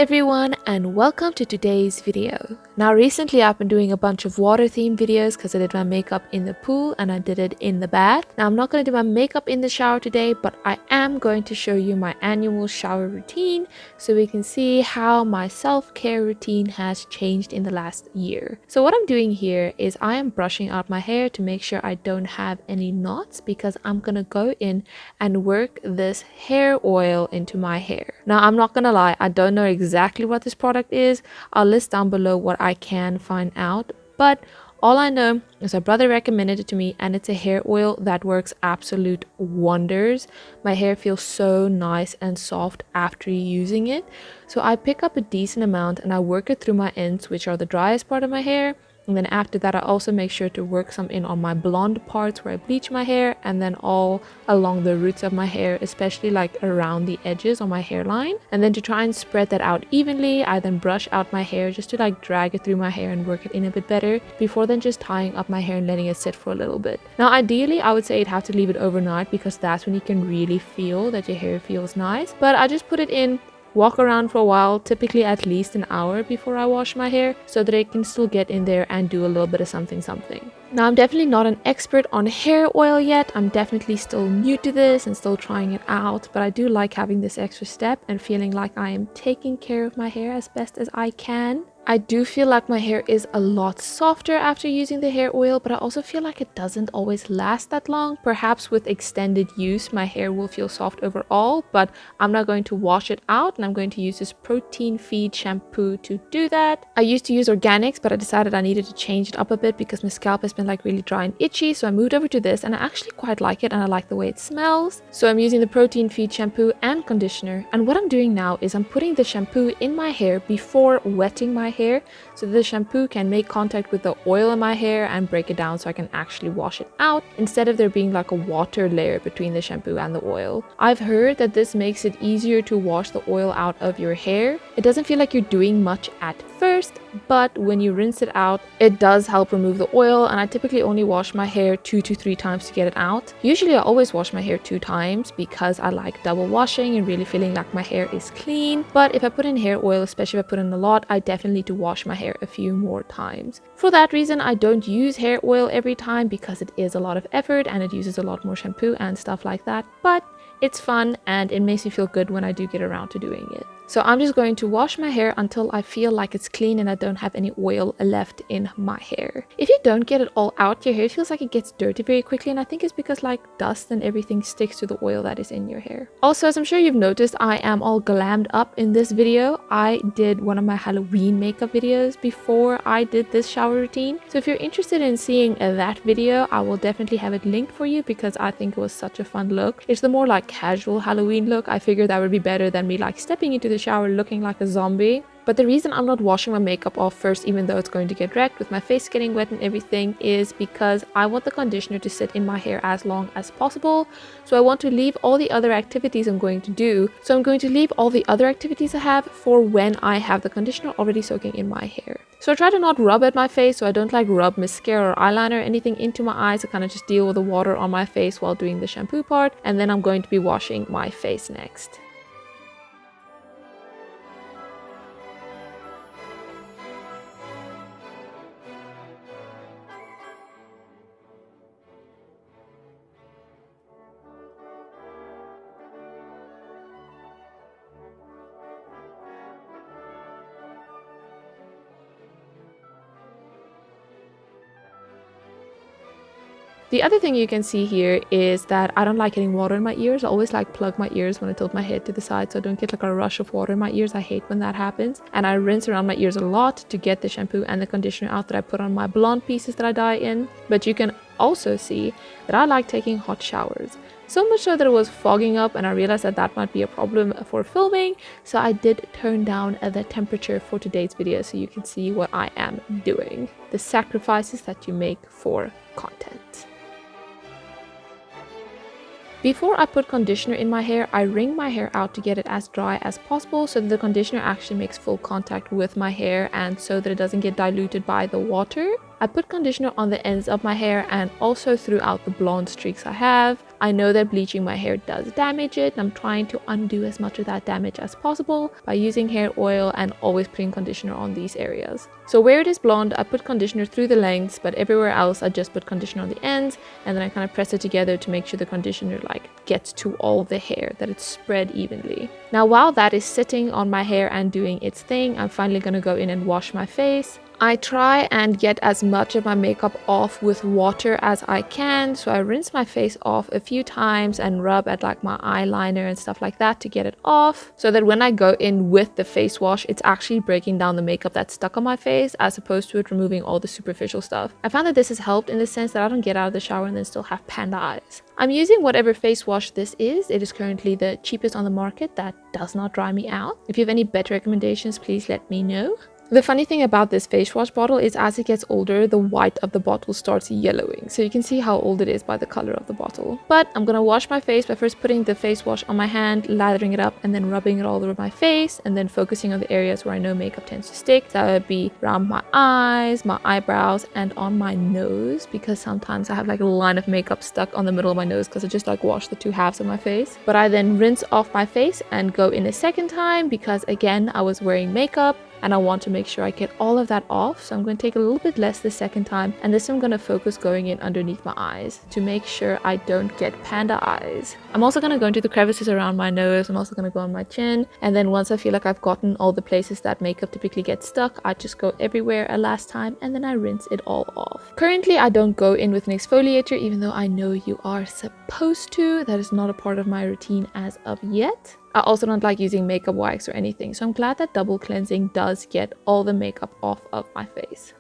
everyone and welcome to today's video. Now recently I've been doing a bunch of water themed videos because I did my makeup in the pool and I did it in the bath. Now I'm not going to do my makeup in the shower today, but I am going to show you my annual shower routine so we can see how my self-care routine has changed in the last year. So what I'm doing here is I am brushing out my hair to make sure I don't have any knots because I'm going to go in and work this hair oil into my hair. Now I'm not going to lie, I don't know exactly what this product is. I'll list down below what I can find out, but all I know is my brother recommended it to me and it's a hair oil that works absolute wonders. My hair feels so nice and soft after using it. So I pick up a decent amount and I work it through my ends, which are the driest part of my hair. And then after that, I also make sure to work some in on my blonde parts where I bleach my hair, and then all along the roots of my hair, especially like around the edges on my hairline. And then to try and spread that out evenly, I then brush out my hair just to like drag it through my hair and work it in a bit better before then just tying up my hair and letting it sit for a little bit. Now ideally, I would say you'd have to leave it overnight because that's when you can really feel that your hair feels nice. But I just put it in, walk around for a while, typically at least an hour before I wash my hair so that it can still get in there and do a little bit of something. Now I'm definitely not an expert on hair oil yet. I'm definitely still new to this and still trying it out, but I do like having this extra step and feeling like I am taking care of my hair as best as I can. I do feel like my hair is a lot softer after using the hair oil, but I also feel like it doesn't always last that long. Perhaps with extended use, my hair will feel soft overall, but I'm not going to wash it out and I'm going to use this protein feed shampoo to do that. I used to use organics, but I decided I needed to change it up a bit because my scalp has been like really dry and itchy. So I moved over to this and I actually quite like it and I like the way it smells. So I'm using the protein feed shampoo and conditioner. And what I'm doing now is I'm putting the shampoo in my hair before wetting my hair so the shampoo can make contact with the oil in my hair and break it down so I can actually wash it out instead of there being like a water layer between the shampoo and the oil. I've heard that this makes it easier to wash the oil out of your hair. It doesn't feel like you're doing much at first, but when you rinse it out, it does help remove the oil, and I typically only wash my hair 2 to 3 times to get it out. Usually I always wash my hair 2 times because I like double washing and really feeling like my hair is clean, but if I put in hair oil, especially if I put in a lot, I definitely need to wash my hair a few more times. For that reason, I don't use hair oil every time because it is a lot of effort and it uses a lot more shampoo and stuff like that, but it's fun and it makes me feel good when I do get around to doing it. So I'm just going to wash my hair until I feel like it's clean and I don't have any oil left in my hair. If you don't get it all out, your hair feels like it gets dirty very quickly, and I think it's because like dust and everything sticks to the oil that is in your hair. Also, as I'm sure you've noticed, I am all glammed up in this video. I did one of my Halloween makeup videos before I did this shower routine. So if you're interested in seeing that video, I will definitely have it linked for you because I think it was such a fun look. It's the more like casual Halloween look. I figured that would be better than me like stepping into the shower looking like a zombie. But the reason I'm not washing my makeup off first, even though it's going to get wrecked with my face getting wet and everything, is because I want the conditioner to sit in my hair as long as possible. So I want to leave all the other activities I'm going to do. So I'm going to leave all the other activities I have for when I have the conditioner already soaking in my hair. So I try to not rub at my face, so I don't like rub mascara or eyeliner or anything into my eyes. I kind of just deal with the water on my face while doing the shampoo part, and then I'm going to be washing my face next. The other thing you can see here is that I don't like getting water in my ears. I always like plug my ears when I tilt my head to the side so I don't get like a rush of water in my ears. I hate when that happens. And I rinse around my ears a lot to get the shampoo and the conditioner out that I put on my blonde pieces that I dye in. But you can also see that I like taking hot showers. So much so that it was fogging up and I realized that that might be a problem for filming. So I did turn down the temperature for today's video so you can see what I am doing. The sacrifices that you make for content. Before I put conditioner in my hair, I wring my hair out to get it as dry as possible so that the conditioner actually makes full contact with my hair and so that it doesn't get diluted by the water. I put conditioner on the ends of my hair and also throughout the blonde streaks I have. I know that bleaching my hair does damage it, and I'm trying to undo as much of that damage as possible by using hair oil and always putting conditioner on these areas. So where it is blonde, I put conditioner through the lengths, but everywhere else I just put conditioner on the ends, and then I kind of press it together to make sure the conditioner like gets to all the hair, that it's spread evenly. Now while that is sitting on my hair and doing its thing, I'm finally going to go in and wash my face. I try and get as much of my makeup off with water as I can, so I rinse my face off a few times and rub at like my eyeliner and stuff like that to get it off, so that when I go in with the face wash, it's actually breaking down the makeup that's stuck on my face as opposed to it removing all the superficial stuff. I found that this has helped in the sense that I don't get out of the shower and then still have panda eyes. I'm using whatever face wash this is. It is currently the cheapest on the market that does not dry me out. If you have any better recommendations, please let me know. The funny thing about this face wash bottle is as it gets older, the white of the bottle starts yellowing. So you can see how old it is by the color of the bottle. But I'm gonna wash my face by first putting the face wash on my hand, lathering it up, and then rubbing it all over my face, and then focusing on the areas where I know makeup tends to stick. That would be around my eyes, my eyebrows, and on my nose, because sometimes I have like a line of makeup stuck on the middle of my nose because I just like wash the two halves of my face. But I then rinse off my face and go in a second time because again, I was wearing makeup and I want to make sure I get all of that off. So I'm going to take a little bit less the second time, and this I'm going to focus going in underneath my eyes to make sure I don't get panda eyes. I'm also going to go into the crevices around my nose. I'm also going to go on my chin, and then once I feel like I've gotten all the places that makeup typically gets stuck, I just go everywhere a last time and then I rinse it all off. Currently I don't go in with an exfoliator, even though I know you are supposed to. That is not a part of my routine as of yet. I also don't like using makeup wax or anything, so I'm glad that double cleansing does get all the makeup off of my face.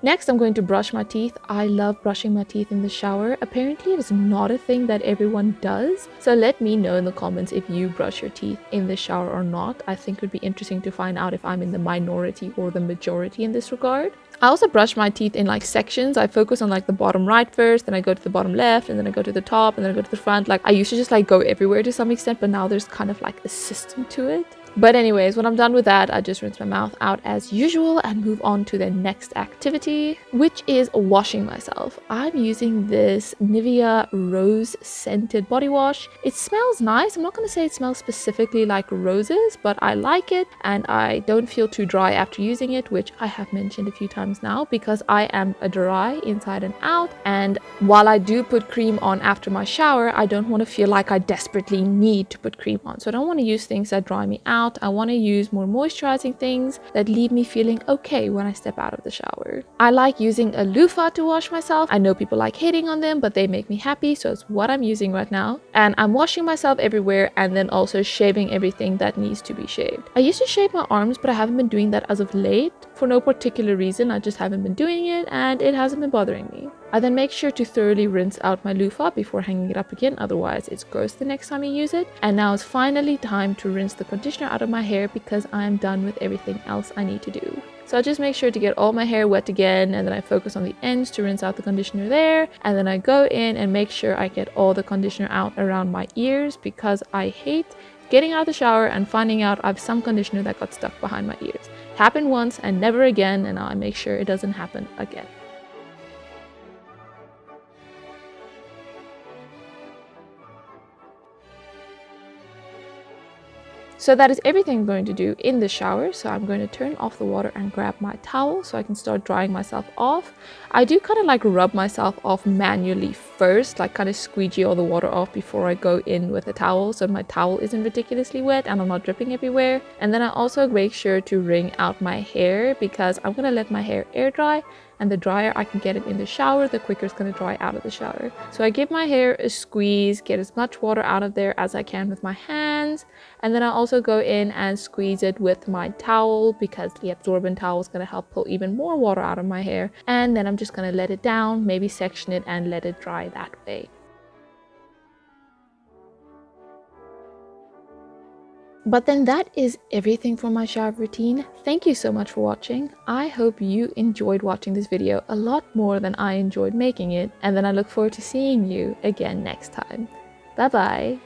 Next, I'm going to brush my teeth. I love brushing my teeth in the shower. Apparently, it is not a thing that everyone does. So let me know in the comments if you brush your teeth in the shower or not. I think it would be interesting to find out if I'm in the minority or the majority in this regard. I also brush my teeth in like sections. I focus on like the bottom right first, then I go to the bottom left, and then I go to the top, and then I go to the front. Like I used to just like go everywhere to some extent, but now there's kind of like a system to it. But anyways, when I'm done with that, I just rinse my mouth out as usual and move on to the next activity, which is washing myself. I'm using this Nivea rose scented body wash. It smells nice. I'm not going to say it smells specifically like roses, but I like it and I don't feel too dry after using it, which I have mentioned a few times now because I am a dry inside and out. And while I do put cream on after my shower, I don't want to feel like I desperately need to put cream on. So I don't want to use things that dry me out. I want to use more moisturizing things that leave me feeling okay when I step out of the shower. I like using a loofah to wash myself. I know people like hating on them, but they make me happy, so it's what I'm using right now. And I'm washing myself everywhere and then also shaving everything that needs to be shaved. I used to shave my arms, but I haven't been doing that as of late for no particular reason. I just haven't been doing it and it hasn't been bothering me. I then make sure to thoroughly rinse out my loofah before hanging it up again, otherwise it's gross the next time you use it. And now it's finally time to rinse the conditioner out of my hair because I'm done with everything else I need to do. So I just make sure to get all my hair wet again, and then I focus on the ends to rinse out the conditioner there, and then I go in and make sure I get all the conditioner out around my ears because I hate getting out of the shower and finding out I have some conditioner that got stuck behind my ears. It happened once and never again, and now I make sure it doesn't happen again. So that is everything I'm going to do in the shower. So I'm going to turn off the water and grab my towel so I can start drying myself off. I do kind of like rub myself off manually first, like kind of squeegee all the water off before I go in with a towel so my towel isn't ridiculously wet and I'm not dripping everywhere. And then I also make sure to wring out my hair because I'm going to let my hair air dry, and the drier I can get it in the shower, the quicker it's going to dry out of the shower. So I give my hair a squeeze, get as much water out of there as I can with my hands, and then I also go in and squeeze it with my towel because the absorbent towel is going to help pull even more water out of my hair. And then I'm just going to let it down, maybe section it and let it dry that way. But then that is everything for my shower routine. Thank you so much for watching. I hope you enjoyed watching this video a lot more than I enjoyed making it, and then I look forward to seeing you again next time. Bye bye!